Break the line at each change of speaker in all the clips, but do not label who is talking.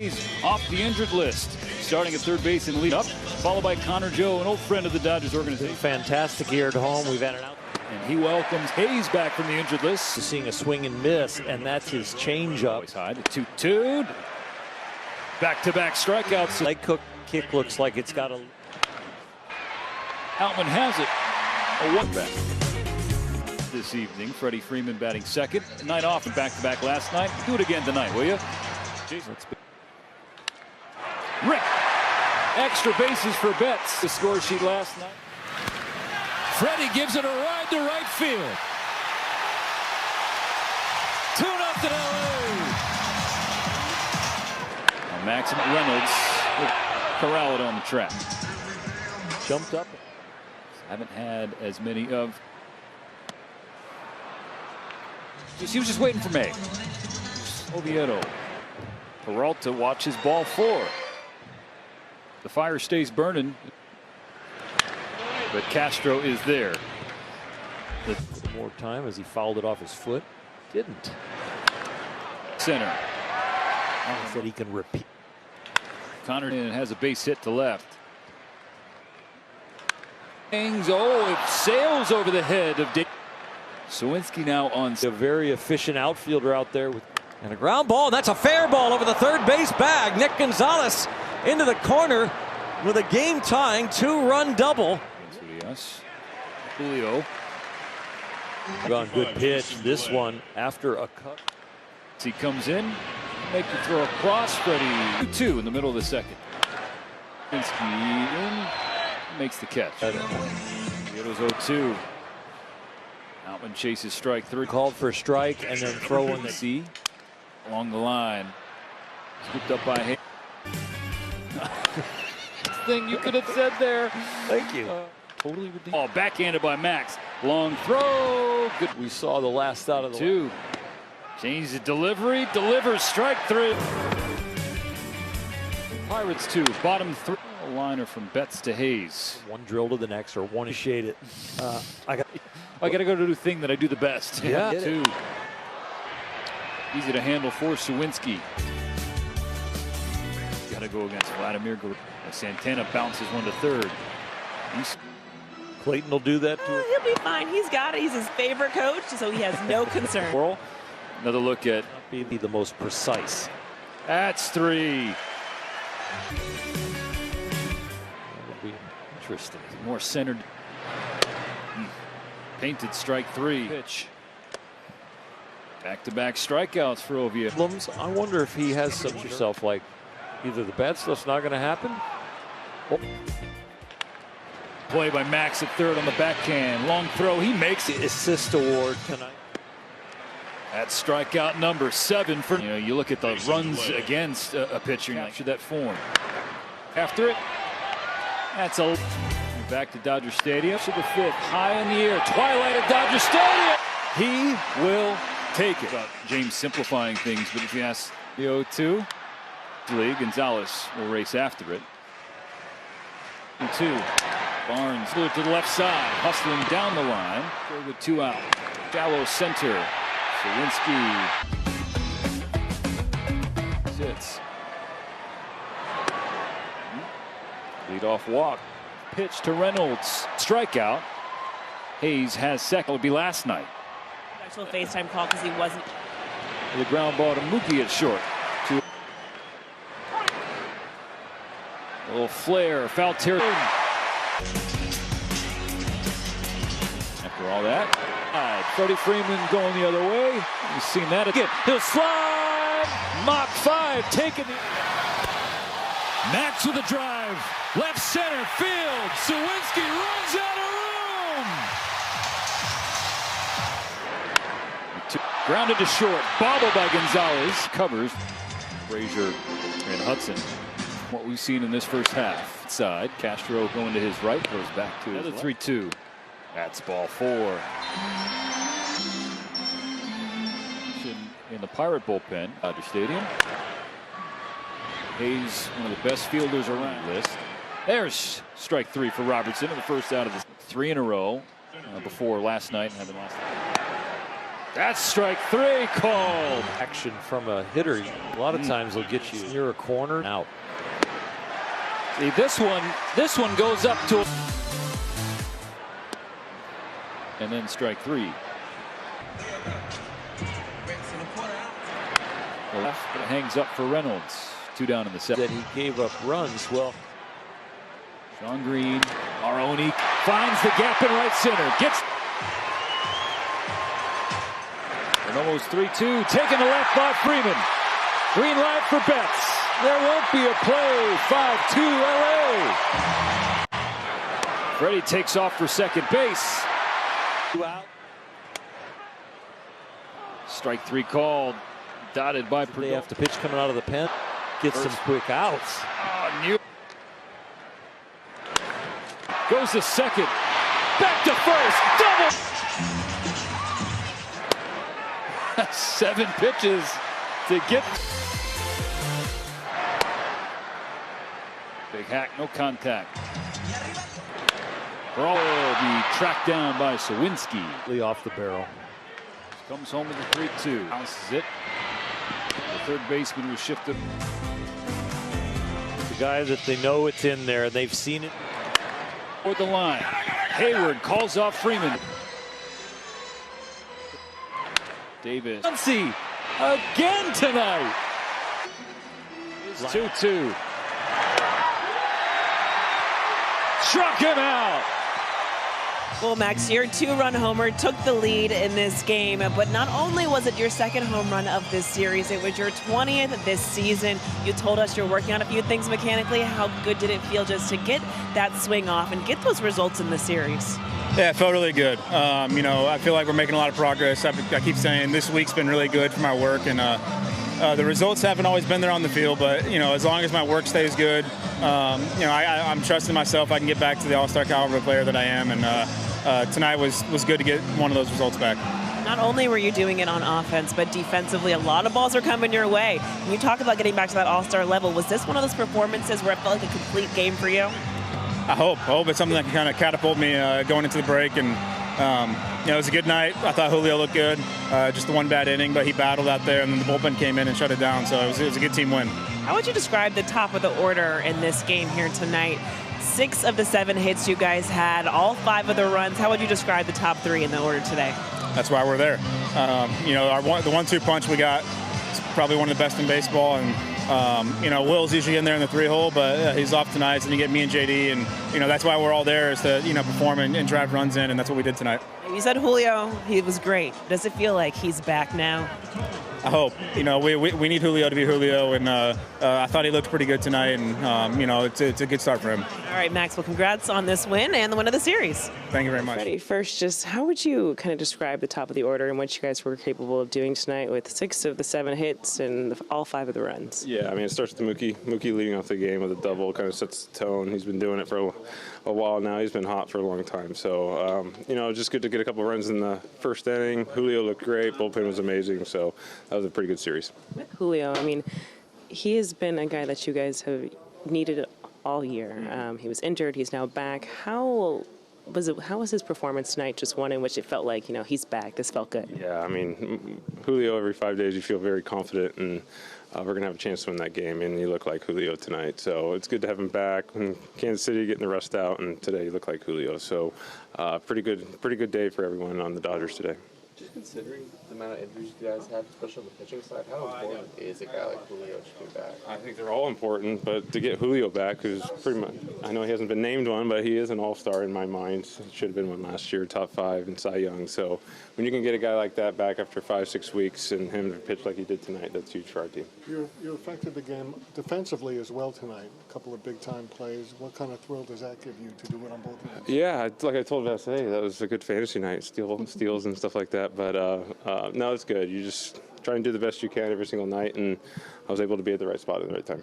He's off the injured list, starting at third base and lead up, followed by Connor Joe, an old friend of the Dodgers organization.
Fantastic here at home. We've had an out.
And he welcomes Hayes back from the injured list.
Seeing a swing and miss, and that's his changeup.
High, the 2-2. Back-to-back strikeouts.
Leg kick looks like it's got a.
Outman has it. A one back. This evening, Freddie Freeman batting second. Night off and back-to-back last night. Do it again tonight, will you? Jason. Rick. Extra bases for Betts. The score sheet last night. Freddie gives it a ride to right field. 2-0 LA. Now Maxim Reynolds will corral it on the track.
Jumped up.
Haven't had as many of. He was just waiting for May. Oviedo. Peralta watches ball 4. The fire stays burning. But Castro is there.
More time as he fouled it off his foot. Didn't.
Center.
I said he can repeat.
Connor has a base hit to left. Oh, it sails over the head of Dave. Sawinski now on.
A very efficient outfielder out there with. And a ground ball. That's a fair ball over the third base bag. Nick Gonzalez into the corner with a game-tying 2-run double.
Julio.
Gone good pitch. This one after a cut.
He comes in, make the throw across. Freddie 2 in the middle of the second. In, makes the catch. It was 0-2. Outman chases strike 3.
Called for a strike and then throwing the
C along the line. Scooped up by Hayes. Thing you could have said there.
Thank you.
Totally ridiculous. Oh, backhanded by Max. Long throw. Good.
We saw the last out of the
2. Change the delivery. Delivers strike 3. Pirates 2. Bottom 3. A liner from Betts to Hayes.
One drill to the next, or one to shade it.
I got to go to the thing that I do the best.
Yeah.
2. Easy to handle for Sawinski. Got to go against Vladimir. Santana bounces one to third.
Clayton will do that too.
He'll be fine. He's got it. He's his favorite coach, so he has no concern.
Another look at.
Be the most precise.
That's 3.
That would be interesting.
More centered. Painted strike 3. Pitch. Back-to-back strikeouts for Oviedo.
I wonder if he has some yourself like either the bad stuff's not going to happen. Oh.
Play by Max at third on the backhand. Long throw. He makes it.
Assist award tonight.
That's strikeout number 7 for. You look at the runs against a pitcher. Capture that form. After it. That's a. Back to Dodger Stadium. To the 5th. High in the air. Twilight at Dodger Stadium. He will take it. James simplifying things, but if you ask the 0-2 league, Gonzalez will race after it. 2. Barnes flew it to the left side, hustling down the line. With 2 out. Shallow center. Sawinski sits. Lead-off walk. Pitch to Reynolds. Strikeout. Hayes has second. It would be last night.
Actual FaceTime call because he wasn't.
The ground ball to Mookie at short. A little flare. Foul territory. After all that, Freddie Freeman going the other way. You've seen that again. He'll slide. Mach 5 taking the. Max with a drive. Left center field. Sawinski runs out of room. Grounded to short. Bobbled by Gonzalez. Covers. Frazier and Hudson. What we've seen in this first half. Side. Castro going to his right. Goes back to another 3-2. That's ball 4. In the Pirate bullpen. Dodger Stadium. Hayes, one of the best fielders around the list. There's strike 3 for Robertson in the first out of the 3 in a row before last night. That's strike 3 called.
Action from a hitter. A lot of times they'll get you near a corner out.
See, this one goes up to, and then strike 3. The left hangs up for Reynolds. 2 down in the 7th.
That he gave up runs. Well,
Sean Green, Maroney finds the gap in right center. Gets and almost 3-2. Taken to left by Freeman. Green light for Betts. There won't be a play. 5-2 LA. Freddie takes off for second base.
2 out.
Strike 3 called. Dotted by
They have to pitch coming out of the pen. Get some quick outs.
Goes to second. Back to first. Double. 7 pitches to get. Big hack, no contact. Brawl will be tracked down by Sawinski.
Off the barrel.
Comes home with a 3-2. Bounces it. The third baseman was shifted.
The guy that they know it's in there, they've seen it.
Toward the line. Hayward calls off Freeman. Davis. Muncy again tonight. It's 2-2. Struck him out.
Well, Max, your 2-run homer took the lead in this game, but not only was it your second home run of this series, it was your 20th this season. You told us you're working on a few things mechanically. How good did it feel just to get that swing off and get those results in the series?
Yeah, it felt really good. You know, I feel like we're making a lot of progress. I keep saying this week's been really good for my work, and the results haven't always been there on the field, but, you know, as long as my work stays good, you know, I'm trusting myself I can get back to the all-star caliber player that I am, and tonight was good to get one of those results back.
Not only were you doing it on offense, but defensively, a lot of balls are coming your way. When you talk about getting back to that all-star level, was this one of those performances where it felt like a complete game for you?
I hope it's something that can kind of catapult me going into the break, and you know, it was a good night. I thought Julio looked good. Just the one bad inning, but he battled out there, and then the bullpen came in and shut it down. So it was a good team win.
How would you describe the top of the order in this game here tonight? 6 of the 7 hits you guys had, all 5 of the runs. How would you describe the top 3 in the order today?
That's why we're there. You know, the 1-2 punch we got is probably one of the best in baseball, and you know, Will's usually in there in the 3-hole, but he's off tonight, so you get me and JD, and you know, that's why we're all there, is to, you know, perform and drive runs in, and that's what we did tonight.
You said Julio, he was great. Does it feel like he's back now?
I hope. You know, we need Julio to be Julio, and I thought he looked pretty good tonight, and you know, it's a good start for him.
All right, Max, well, congrats on this win and the win of the series.
Thank you very much.
Freddie, first, just how would you kind of describe the top of the order and what you guys were capable of doing tonight with 6 of the 7 hits and all 5 of the runs?
Yeah, I mean, it starts with Mookie. Mookie leading off the game with a double kind of sets the tone. He's been doing it for a while now. He's been hot for a long time. So, you know, just good to get a couple runs in the first inning. Julio looked great. Bullpen was amazing. So that was a pretty good series.
With Julio, I mean, he has been a guy that you guys have needed all year. He was injured. He's now back. How was his performance tonight? Just one in which it felt like, you know, he's back. This felt good.
Yeah, I mean, Julio, every 5 days you feel very confident, and we're going to have a chance to win that game, and you look like Julio tonight. So it's good to have him back. And Kansas City getting the rest out, and today you look like Julio. So pretty good day for everyone on the Dodgers today.
Just considering the amount of injuries you guys have, especially on the pitching side, how important is a guy like Julio to be back?
I think they're all important, but to get Julio back, who's pretty much, I know he hasn't been named one, but he is an all-star in my mind. He should have been one last year, top 5 in Cy Young. So when you can get a guy like that back after 5-6 weeks and him to pitch like he did tonight, that's huge for our team.
You affected the game defensively as well tonight. A couple of big-time plays. What kind of thrill does that give you to do it on both ends?
Yeah, like I told Vasse, that was a good fantasy night, steals and stuff like that. But no, it's good. You just try and do the best you can every single night, and I was able to be at the right spot at the right time.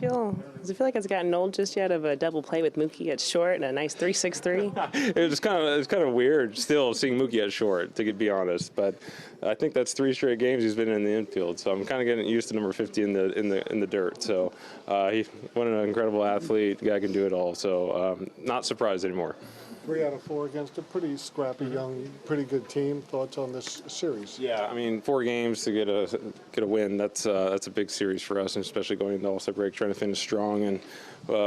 Does it feel like it's gotten old just yet of a double play with Mookie at short and a nice 3-6-3?
It's kind of weird still seeing Mookie at short, to be honest. But I think that's 3 straight games he's been in the infield, so I'm kind of getting used to number 50 in the dirt. So what an incredible athlete, the guy can do it all. So not surprised anymore.
3 out of 4 against a pretty scrappy, young, pretty good team. Thoughts on this series?
Yeah, I mean, 4 games to get a win. That's a big series for us, and especially going into All-Star break, trying to finish strong. And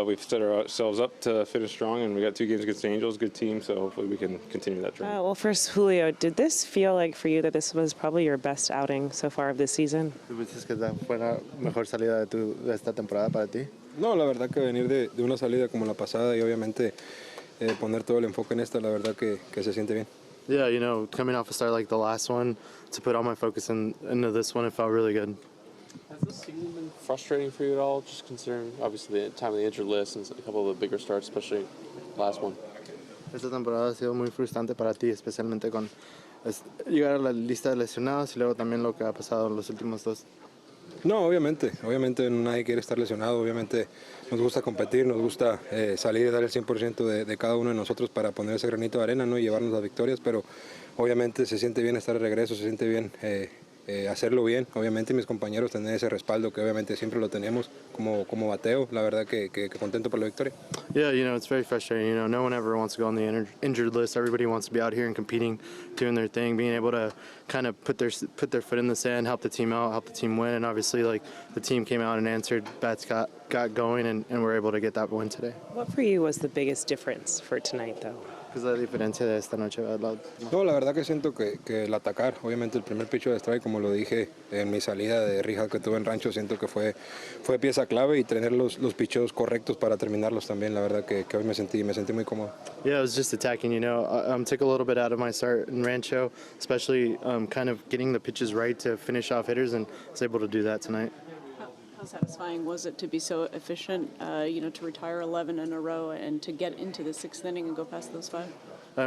we've set ourselves up to finish strong. And we got 2 games against the Angels, good team. So hopefully we can continue that trend.
Well, first, Julio, did this feel like for you that this was probably your best outing so far of this season?
¿Tú piensas que esta fue la mejor salida de esta temporada para ti?
No, la verdad que venir de una salida como la pasada y obviamente poner todo el enfoque en esta, la verdad que se siente bien.
Yeah, you know, coming off a start like the last one, to put all my focus into this one, it felt really good.
Has this season been frustrating for you at all? Just considering, obviously, the time of the injured list and a couple of the bigger starts, especially last one.
Esta temporada ha sido muy frustrante para ti, especialmente con llegar a la lista de lesionados y luego también lo que ha pasado en los últimos 2.
No, obviamente nadie quiere estar lesionado, obviamente nos gusta competir, nos gusta salir y dar el 100% de cada uno de nosotros para poner ese granito de arena, ¿no? Y llevarnos las victorias, pero obviamente se siente bien estar de regreso, se siente bien hacerlo bien, obviamente mis compañeros tener ese respaldo que obviamente siempre lo tenemos como bateo, la verdad que contento por la victoria.
Yeah, you know, it's very frustrating. You know, no one ever wants to go on the injured list. Everybody wants to be out here and competing, doing their thing, being able to kind of put their foot in the sand, help the team out, help the team win. And obviously, like, the team came out and answered, bats got going, and we're able to get that win today.
What for you was the biggest difference for tonight, though?
¿Qué es la diferencia de esta noche?
No, la verdad que siento que el atacar, obviamente el primer pitch de strike, como lo dije en mi salida de rehab que tuve en Rancho, siento que fue pieza clave y tener los picheos correctos para terminarlos también, la verdad que hoy me sentí muy cómodo.
Yeah, I was just attacking, you know. Took a little bit out of my start in Rancho, especially kind of getting the pitches right to finish off hitters, and was able to do that tonight.
How satisfying was it to be so efficient, you know, to retire 11 in a row and to get into the 6th inning and go past those 5?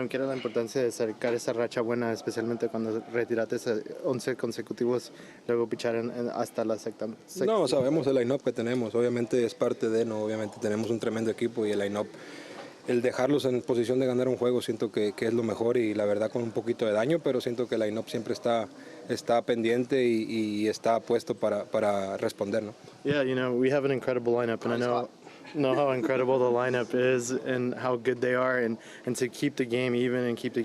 Que era la importancia de sacar esa racha buena, especialmente cuando retiraste 11 consecutivos, luego pichar hasta la sexta.
No, sabemos el line-up que tenemos, obviamente es parte de, no, obviamente tenemos un tremendo equipo y el line-up, el dejarlos en posición de ganar un juego siento que es lo mejor y la verdad con un poquito de daño, pero siento que el line-up siempre está pendiente y está puesto para responder, ¿no?
Yeah, you know, we have an incredible lineup, and I know how incredible the lineup is and how good they are, and to keep the game even and keep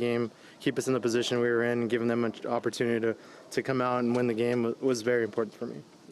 us in the position we were in, giving them an opportunity to come out and win the game was very important for me.